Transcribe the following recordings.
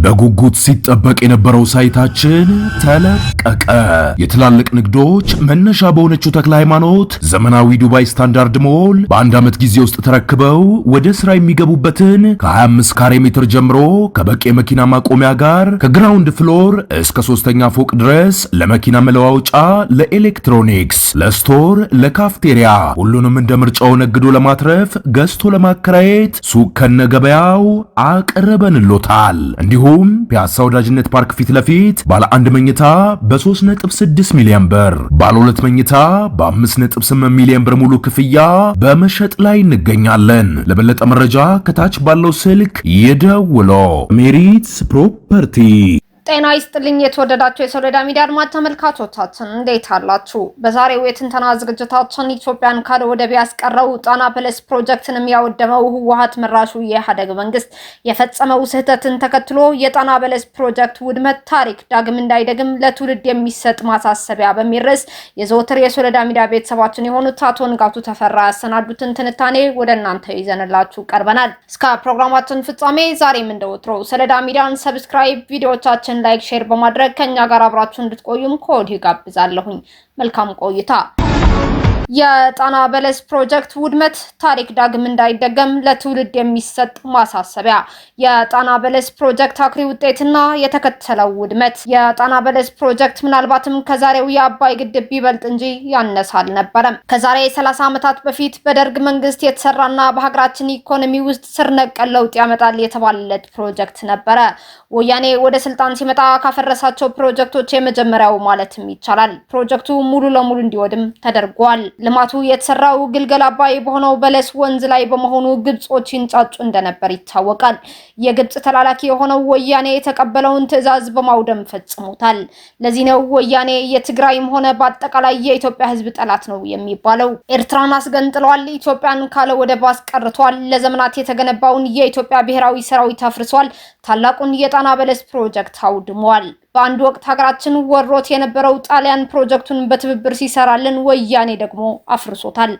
በጉጉት ሲጠበቅ የነበረው ሳይታችን ተለቀቀ። የትላልቅ ንግዶች መነሻ በሆነችው ተክለ ሃይማኖት ዘመናዊ ዱባይ ስታንዳርድ ሞል በአንድ ዓመት ጊዜ ውስጥ ተረክበው ወደ ስራ የሚገቡበትን ከ25 ካሬ ሜትር ጀምሮ ከበቂ የመኪና ማቆሚያ ጋር ከግራውንድ ፍሎር እስከ 3ኛ ፎቅ ድረስ ለመኪና መለዋወጫ፣ ለኤሌክትሮኒክስ፣ ለስቶር፣ ለካፍቴሪያ ሁሉንም እንደ ምርጫው ነግዶ ለማትረፍ ገዝቶ ለማከራየት ሱቅ ከነገበያው አቅርበንሎታል። እንዲሁም ፒያሳ ወዳጅነት ፓርክ ፊት ለፊት ባለ 1 መኝታ በ3.6 ሚሊዮን ብር፣ ባለ 2 መኝታ በ5.8 ሚሊዮን ብር ሙሉ ክፍያ በመሸጥ ላይ እንገኛለን። ለበለጠ መረጃ ከታች ባለው ስልክ ይደውሉ። ሜሪትስ ፕሮፐርቲ። ጤና ይስጥልኝ የተወደዳችሁ የሶሎዳ ሚዲያ አድማጭ ተመልካቾቻችን እንዴት አላችሁ? በዛሬው የትንተና ዝግጅታችን ኢትዮጵያን ካለ ወደብ ያስቀረው ጣና ፕለስ ፕሮጀክትንም ያወደመው ህወሓት መራሹ የኢህአዴግ መንግስት የፈጸመው ስህተትን ተከትሎ የጣና ፕለስ ፕሮጀክት ውድመት ታሪክ ዳግም እንዳይደግም ለትውልድ የሚሰጥ ማሳሰቢያ በሚል ርዕስ የዘወትር የሶሎዳ ሚዲያ ቤተሰባችን የሆኑት አቶ ንጋቱ ተፈራ ያሰናዱትን ትንታኔ ወደ እናንተ ይዘንላችሁ ቀርበናል። እስከ ፕሮግራማችን ፍጻሜ ዛሬም እንደወትሮ ሶሎዳ ሚዲያን ሰብስክራይብ፣ ቪዲዮዎቻችን ላይክ ሼር በማድረግ ከኛ ጋር አብራችሁ እንድትቆዩም ከወዲሁ ጋብዛለሁኝ። መልካም ቆይታ። የጣና በለስ ፕሮጀክት ውድመት ታሪክ ዳግም እንዳይደገም ለትውልድ የሚሰጥ ማሳሰቢያ። የጣና በለስ ፕሮጀክት አኩሪ ውጤትና የተከተለው ውድመት። የጣና በለስ ፕሮጀክት ምናልባትም ከዛሬው የአባይ ግድብ ቢበልጥ እንጂ ያነሰ አልነበረም። ከዛሬ 30 ዓመታት በፊት በደርግ መንግስት የተሰራና በሀገራችን ኢኮኖሚ ውስጥ ስር ነቀል ለውጥ ያመጣል የተባለለት ፕሮጀክት ነበረ። ወያኔ ወደ ስልጣን ሲመጣ ካፈረሳቸው ፕሮጀክቶች የመጀመሪያው ማለትም ይቻላል። ፕሮጀክቱ ሙሉ ለሙሉ እንዲወድም ተደርጓል። ልማቱ የተሰራው ግልገል አባይ በሆነው በለስ ወንዝ ላይ በመሆኑ ግብጾች ይንጫጩ እንደነበር ይታወቃል። የግብጽ ተላላኪ የሆነው ወያኔ የተቀበለውን ትዕዛዝ በማውደም ፈጽሞታል። ለዚህ ነው ወያኔ የትግራይም ሆነ በአጠቃላይ የኢትዮጵያ ሕዝብ ጠላት ነው የሚባለው። ኤርትራን አስገንጥሏል፣ ኢትዮጵያን ካለ ወደብ አስቀርቷል፣ ለዘመናት የተገነባውን የኢትዮጵያ ብሔራዊ ሰራዊት አፍርሷል፣ ታላቁን የጣና በለስ ፕሮጀክት አውድሟል። በአንድ ወቅት ሀገራችን ወሮት የነበረው ጣሊያን ፕሮጀክቱን በትብብር ሲሰራልን ወያኔ ደግሞ አፍርሶታል።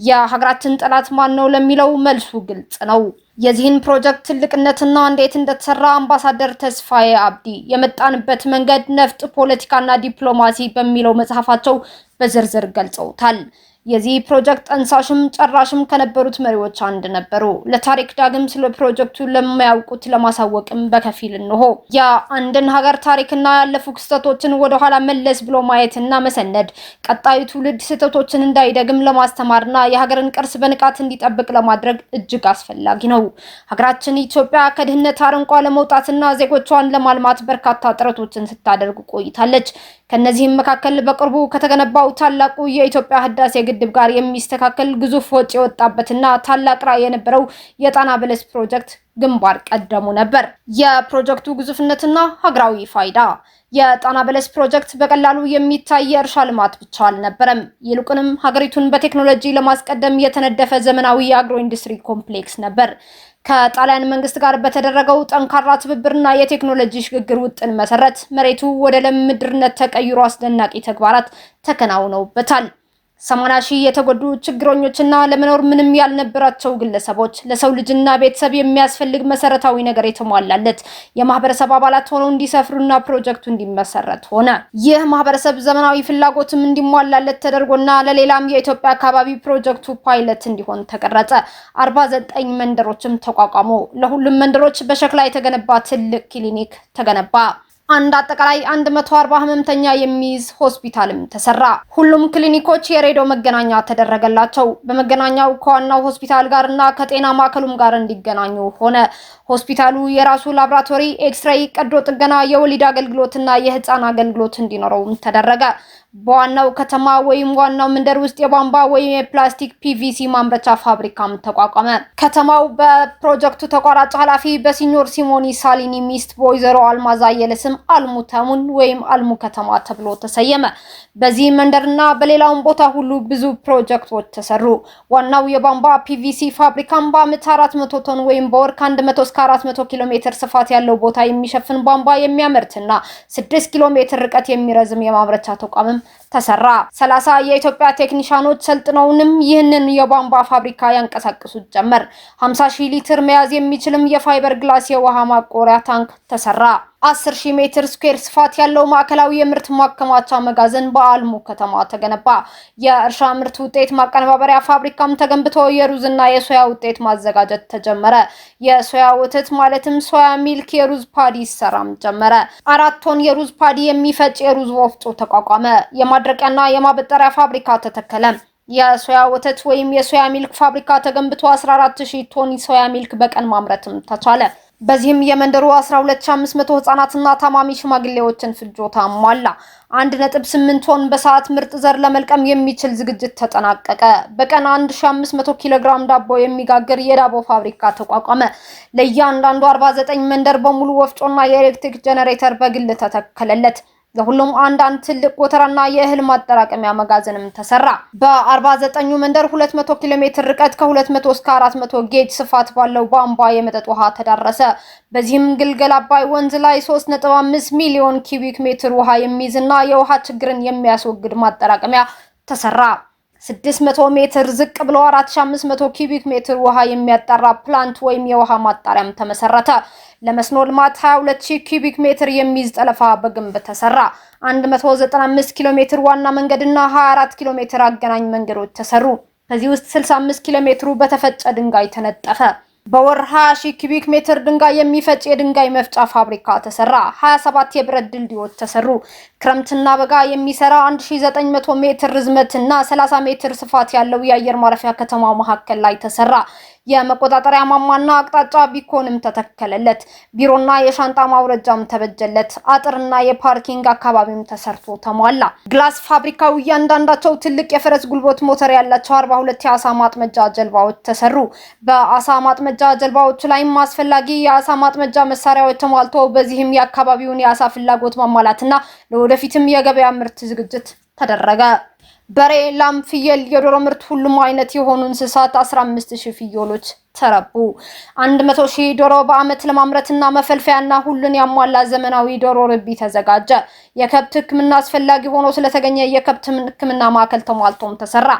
የሀገራችን ጠላት ማን ነው ለሚለው መልሱ ግልጽ ነው። የዚህን ፕሮጀክት ትልቅነትና እንዴት እንደተሰራ አምባሳደር ተስፋዬ አብዲ የመጣንበት መንገድ ነፍጥ፣ ፖለቲካና ዲፕሎማሲ በሚለው መጽሐፋቸው በዝርዝር ገልጸውታል። የዚህ ፕሮጀክት ጠንሳሽም ጨራሽም ከነበሩት መሪዎች አንድ ነበሩ። ለታሪክ ዳግም ስለ ፕሮጀክቱ ለማያውቁት ለማሳወቅም በከፊል እንሆ። የአንድን ሀገር ታሪክና ያለፉ ክስተቶችን ወደ ኋላ መለስ ብሎ ማየትና መሰነድ ቀጣዩ ትውልድ ስህተቶችን እንዳይደግም ለማስተማርና የሀገርን ቅርስ በንቃት እንዲጠብቅ ለማድረግ እጅግ አስፈላጊ ነው። ሀገራችን ኢትዮጵያ ከድህነት አረንቋ ለመውጣትና ዜጎቿን ለማልማት በርካታ ጥረቶችን ስታደርግ ቆይታለች። ከነዚህም መካከል በቅርቡ ከተገነባው ታላቁ የኢትዮጵያ ህዳሴ ግድብ ጋር የሚስተካከል ግዙፍ ወጪ የወጣበትና ታላቅ ራዕይ የነበረው የጣና በለስ ፕሮጀክት ግንባር ቀደሙ ነበር። የፕሮጀክቱ ግዙፍነትና ሀገራዊ ፋይዳ። የጣና በለስ ፕሮጀክት በቀላሉ የሚታይ የእርሻ ልማት ብቻ አልነበረም። ይልቁንም ሀገሪቱን በቴክኖሎጂ ለማስቀደም የተነደፈ ዘመናዊ የአግሮ ኢንዱስትሪ ኮምፕሌክስ ነበር። ከጣሊያን መንግስት ጋር በተደረገው ጠንካራ ትብብርና የቴክኖሎጂ ሽግግር ውጥን መሰረት መሬቱ ወደ ለም ምድርነት ተቀይሮ አስደናቂ ተግባራት ተከናውነውበታል። 80 ሺህ የተጎዱ ችግረኞችና ለመኖር ምንም ያልነበራቸው ግለሰቦች ለሰው ልጅና ቤተሰብ የሚያስፈልግ መሰረታዊ ነገር የተሟላለት የማህበረሰብ አባላት ሆነው እንዲሰፍሩና ፕሮጀክቱ እንዲመሰረት ሆነ። ይህ ማህበረሰብ ዘመናዊ ፍላጎትም እንዲሟላለት ተደርጎና ለሌላም የኢትዮጵያ አካባቢ ፕሮጀክቱ ፓይለት እንዲሆን ተቀረጸ። 49 መንደሮችም ተቋቋሙ። ለሁሉም መንደሮች በሸክላ የተገነባ ትልቅ ክሊኒክ ተገነባ። አንድ አጠቃላይ 140 ህመምተኛ የሚይዝ ሆስፒታልም ተሰራ። ሁሉም ክሊኒኮች የሬዲዮ መገናኛ ተደረገላቸው። በመገናኛው ከዋናው ሆስፒታል ጋርና ከጤና ማዕከሉም ጋር እንዲገናኙ ሆነ። ሆስፒታሉ የራሱ ላብራቶሪ፣ ኤክስሬይ፣ ቀዶ ጥገና፣ የወሊድ አገልግሎትና የህፃን አገልግሎት እንዲኖረው ተደረገ። በዋናው ከተማ ወይም ዋናው መንደር ውስጥ የቧንቧ ወይም የፕላስቲክ ፒቪሲ ማምረቻ ፋብሪካም ተቋቋመ። ከተማው በፕሮጀክቱ ተቋራጭ ኃላፊ በሲኞር ሲሞኒ ሳሊኒ ሚስት በወይዘሮ አልማዝ አየለ ስም አልሙ ተሙን ወይም አልሙ ከተማ ተብሎ ተሰየመ። በዚህ መንደርና በሌላውም ቦታ ሁሉ ብዙ ፕሮጀክቶች ተሰሩ። ዋናው የቧንቧ ፒቪሲ ፋብሪካም በአመት 400 ቶን ወይም በወር ከ100 እስከ 400 ኪሎ ሜትር ስፋት ያለው ቦታ የሚሸፍን ቧንቧ የሚያመርትና 6 ኪሎ ሜትር ርቀት የሚረዝም የማምረቻ ተቋምም ተሰራ። 30 የኢትዮጵያ ቴክኒሻኖች ሰልጥነውንም ይህንን የቧንቧ ፋብሪካ ያንቀሳቅሱት ጀመር። 50,000 ሊትር መያዝ የሚችልም የፋይበር ግላስ የውሃ ማቆሪያ ታንክ ተሰራ። 10,000 ሜትር ስኩዌር ስፋት ያለው ማዕከላዊ የምርት ማከማቻ መጋዘን በአልሙ ከተማ ተገነባ። የእርሻ ምርት ውጤት ማቀነባበሪያ ፋብሪካም ተገንብቶ የሩዝና የሶያ ውጤት ማዘጋጀት ተጀመረ። የሶያ ወተት ማለትም ሶያ ሚልክ የሩዝ ፓዲ ሰራም ጀመረ። 4 ቶን የሩዝ ፓዲ የሚፈጭ የሩዝ ወፍጮ ተቋቋመ። የማድረቂያና የማበጠሪያ ፋብሪካ ተተከለ። የሶያ ወተት ወይም የሶያ ሚልክ ፋብሪካ ተገንብቶ 14,000 ቶን ሶያ ሚልክ በቀን ማምረትም ተቻለ። በዚህም የመንደሩ 12,500 ህጻናትና ታማሚ ሽማግሌዎችን ፍጆታ ሟላ። 1.8 ቶን በሰዓት ምርጥ ዘር ለመልቀም የሚችል ዝግጅት ተጠናቀቀ። በቀን 1500 ኪሎ ግራም ዳቦ የሚጋግር የዳቦ ፋብሪካ ተቋቋመ። ለእያንዳንዱ 49 መንደር በሙሉ ወፍጮና የኤሌክትሪክ ጄኔሬተር በግል ተተከለለት። ለሁሉም አንዳንድ ትልቅ ጎተራና የእህል ማጠራቀሚያ መጋዘንም ተሰራ። በ49ኙ መንደር 200 ኪሎ ሜትር ርቀት ከ200 እስከ 400 ጌጅ ስፋት ባለው ቧንቧ የመጠጥ ውሃ ተዳረሰ። በዚህም ግልገል አባይ ወንዝ ላይ 3.5 ሚሊዮን ኪዩቢክ ሜትር ውሃ የሚይዝና የውሃ ችግርን የሚያስወግድ ማጠራቀሚያ ተሰራ። 600 ሜትር ዝቅ ብሎ 4500 ኪዩቢክ ሜትር ውሃ የሚያጣራ ፕላንት ወይም የውሃ ማጣሪያም ተመሰረተ። ለመስኖ ልማት 22,000 ኪዩቢክ ሜትር የሚይዝ ጠለፋ በግንብ ተሰራ። 195 ኪሎ ሜትር ዋና መንገድና 24 ኪሎ ሜትር አገናኝ መንገዶች ተሰሩ። ከዚህ ውስጥ 65 ኪሎ ሜትሩ በተፈጨ ድንጋይ ተነጠፈ። በወር 20,000 ኪዩቢክ ሜትር ድንጋይ የሚፈጭ የድንጋይ መፍጫ ፋብሪካ ተሰራ። 27 የብረት ድልድዮች ተሰሩ። ክረምትና በጋ የሚሰራ 1900 ሜትር ርዝመትና 30 ሜትር ስፋት ያለው የአየር ማረፊያ ከተማ መካከል ላይ ተሰራ። የመቆጣጠሪያ ማማና አቅጣጫ ቢኮንም ተተከለለት። ቢሮና የሻንጣ ማውረጃም ተበጀለት። አጥርና የፓርኪንግ አካባቢም ተሰርቶ ተሟላ። ግላስ ፋብሪካው እያንዳንዳቸው ትልቅ የፈረስ ጉልበት ሞተር ያላቸው 42 የአሳ ማጥመጃ ጀልባዎች ተሰሩ። በአሳ ማጥመጃ ጀልባዎቹ ላይም አስፈላጊ የአሳ ማጥመጃ መሳሪያዎች ተሟልቶ በዚህም የአካባቢውን የአሳ ፍላጎት ማሟላትና ለወደፊትም የገበያ ምርት ዝግጅት ተደረገ። በሬ፣ ላም፣ ፍየል፣ የዶሮ ምርት ሁሉም አይነት የሆኑ እንስሳት 15,000 ፍየሎች ተረቡ። 100,000 ዶሮ በአመት ለማምረትና መፈልፈያና ሁሉን ያሟላ ዘመናዊ ዶሮ ርቢ ተዘጋጀ። የከብት ሕክምና አስፈላጊ ሆኖ ስለተገኘ የከብት ሕክምና ማዕከል ተሟልቶም ተሰራ።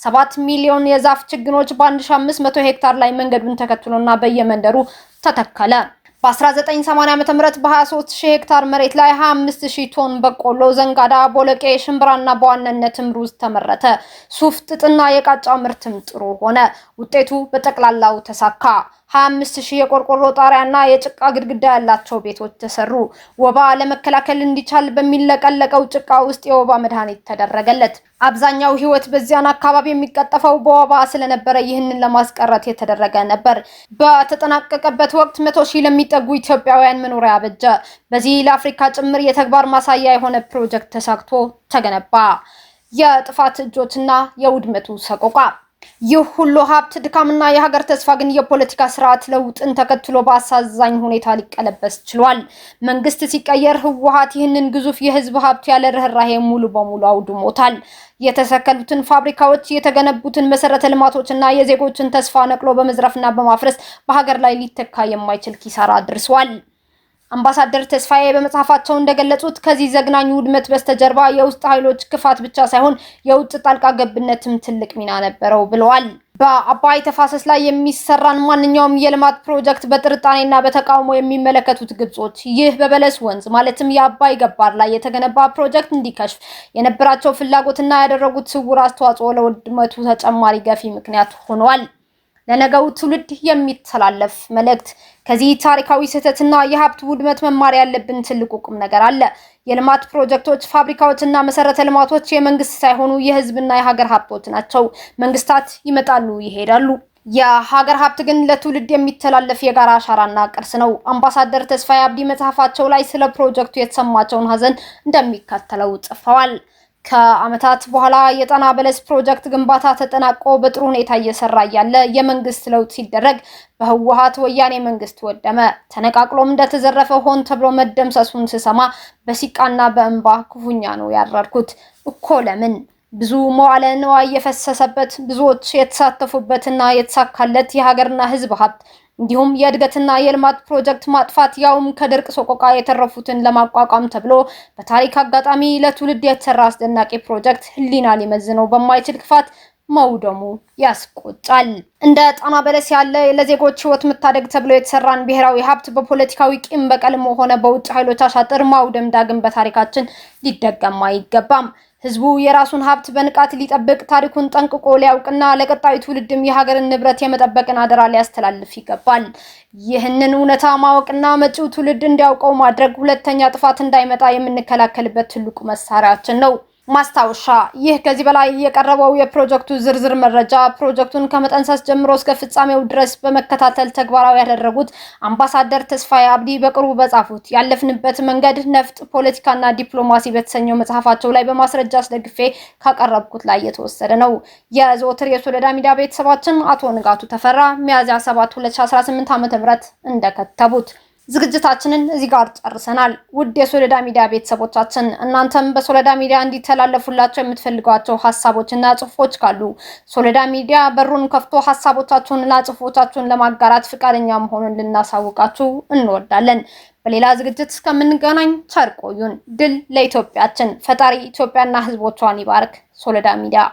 7 ሚሊዮን የዛፍ ችግኞች በ1500 ሄክታር ላይ መንገዱን ተከትሎና በየመንደሩ ተተከለ። በ1980 ዓ.ም በ23,000 ሄክታር መሬት ላይ 25,000 ቶን በቆሎ፣ ዘንጋዳ፣ ቦለቄ፣ ሽምብራና በዋናነትም ሩዝ ተመረተ። ሱፍ፣ ጥጥና የቃጫ ምርትም ጥሩ ሆነ። ውጤቱ በጠቅላላው ተሳካ። 25,000 የቆርቆሮ ጣሪያና የጭቃ ግድግዳ ያላቸው ቤቶች ተሰሩ። ወባ ለመከላከል እንዲቻል በሚለቀለቀው ጭቃ ውስጥ የወባ መድኃኒት ተደረገለት። አብዛኛው ህይወት በዚያን አካባቢ የሚቀጠፈው በወባ ስለነበረ ይህንን ለማስቀረት የተደረገ ነበር። በተጠናቀቀበት ወቅት 100,000 ለሚጠጉ ኢትዮጵያውያን መኖሪያ አበጀ። በዚህ ለአፍሪካ ጭምር የተግባር ማሳያ የሆነ ፕሮጀክት ተሳክቶ ተገነባ። የጥፋት እጆችና የውድመቱ ሰቆቃ። ይህ ሁሉ ሀብት፣ ድካምና የሀገር ተስፋ ግን የፖለቲካ ስርዓት ለውጥን ተከትሎ በአሳዛኝ ሁኔታ ሊቀለበስ ችሏል። መንግስት ሲቀየር ህወሓት ይህንን ግዙፍ የህዝብ ሀብት ያለ ርህራሄ ሙሉ በሙሉ አውድሞታል። የተሰከሉትን ፋብሪካዎች፣ የተገነቡትን መሰረተ ልማቶችና የዜጎችን ተስፋ ነቅሎ በመዝረፍና በማፍረስ በሀገር ላይ ሊተካ የማይችል ኪሳራ አድርሷል። አምባሳደር ተስፋዬ በመጽሐፋቸው እንደገለጹት ከዚህ ዘግናኝ ውድመት በስተጀርባ የውስጥ ኃይሎች ክፋት ብቻ ሳይሆን የውጭ ጣልቃ ገብነትም ትልቅ ሚና ነበረው ብለዋል። በአባይ ተፋሰስ ላይ የሚሰራን ማንኛውም የልማት ፕሮጀክት በጥርጣሬና በተቃውሞ የሚመለከቱት ግብጾች ይህ በበለስ ወንዝ ማለትም የአባይ ገባር ላይ የተገነባ ፕሮጀክት እንዲከሽፍ የነበራቸው ፍላጎትና ያደረጉት ስውር አስተዋጽኦ ለውድመቱ ተጨማሪ ገፊ ምክንያት ሆነዋል። ለነገው ትውልድ የሚተላለፍ መልእክት። ከዚህ ታሪካዊ ስህተትና የሀብት ውድመት መማር ያለብን ትልቁ ቁም ነገር አለ። የልማት ፕሮጀክቶች፣ ፋብሪካዎችና መሰረተ ልማቶች የመንግስት ሳይሆኑ የህዝብና የሀገር ሀብቶች ናቸው። መንግስታት ይመጣሉ፣ ይሄዳሉ። የሀገር ሀብት ግን ለትውልድ የሚተላለፍ የጋራ አሻራና ቅርስ ነው። አምባሳደር ተስፋዬ አብዲ መጽሐፋቸው ላይ ስለ ፕሮጀክቱ የተሰማቸውን ሀዘን እንደሚከተለው ጽፈዋል። ከአመታት በኋላ የጣና በለስ ፕሮጀክት ግንባታ ተጠናቆ በጥሩ ሁኔታ እየሰራ ያለ የመንግስት ለውጥ ሲደረግ በህወሓት ወያኔ መንግስት ወደመ። ተነቃቅሎም እንደተዘረፈ ሆን ተብሎ መደምሰሱን ስሰማ በሲቃና በእንባ ክፉኛ ነው ያረርኩት። እኮ ለምን ብዙ መዋለ ንዋይ የፈሰሰበት ብዙዎች የተሳተፉበትና የተሳካለት የሀገርና ህዝብ ሀብት እንዲሁም የእድገትና የልማት ፕሮጀክት ማጥፋት ያውም ከድርቅ ሰቆቃ የተረፉትን ለማቋቋም ተብሎ በታሪክ አጋጣሚ ለትውልድ የተሰራ አስደናቂ ፕሮጀክት ህሊና ሊመዝነው በማይችል ክፋት መውደሙ ያስቆጫል። እንደ ጣና በለስ ያለ ለዜጎች ህይወት መታደግ ተብሎ የተሰራን ብሔራዊ ሀብት በፖለቲካዊ ቂም በቀልም ሆነ በውጭ ኃይሎች አሻጥር ማውደም ዳግም በታሪካችን ሊደገም አይገባም። ህዝቡ የራሱን ሀብት በንቃት ሊጠብቅ ታሪኩን ጠንቅቆ ሊያውቅና ለቀጣዩ ትውልድም የሀገርን ንብረት የመጠበቅን አደራ ሊያስተላልፍ ይገባል። ይህንን እውነታ ማወቅና መጪው ትውልድ እንዲያውቀው ማድረግ ሁለተኛ ጥፋት እንዳይመጣ የምንከላከልበት ትልቁ መሳሪያችን ነው። ማስታወሻ፣ ይህ ከዚህ በላይ የቀረበው የፕሮጀክቱ ዝርዝር መረጃ ፕሮጀክቱን ከመጠንሰስ ጀምሮ እስከ ፍጻሜው ድረስ በመከታተል ተግባራዊ ያደረጉት አምባሳደር ተስፋዬ አብዲ በቅርቡ በጻፉት ያለፍንበት መንገድ ነፍጥ፣ ፖለቲካና ዲፕሎማሲ በተሰኘው መጽሐፋቸው ላይ በማስረጃ አስደግፌ ካቀረብኩት ላይ የተወሰደ ነው። የዘወትር የሶሎዳ ሚዲያ ቤተሰባችን አቶ ንጋቱ ተፈራ ሚያዝያ 7 2018 ዓ.ም እንደከተቡት ዝግጅታችንን እዚህ ጋር ጨርሰናል። ውድ የሶሎዳ ሚዲያ ቤተሰቦቻችን እናንተም በሶሎዳ ሚዲያ እንዲተላለፉላችሁ የምትፈልጓቸው ሐሳቦችና ጽሁፎች ካሉ ሶሎዳ ሚዲያ በሩን ከፍቶ ሐሳቦቻችሁንና ጽሁፎቻችሁን ለማጋራት ፍቃደኛ መሆኑን ልናሳውቃችሁ እንወዳለን። በሌላ ዝግጅት እስከምንገናኝ ቸር ቆዩን። ድል ለኢትዮጵያችን። ፈጣሪ ኢትዮጵያና ሕዝቦቿን ይባርክ። ሶሎዳ ሚዲያ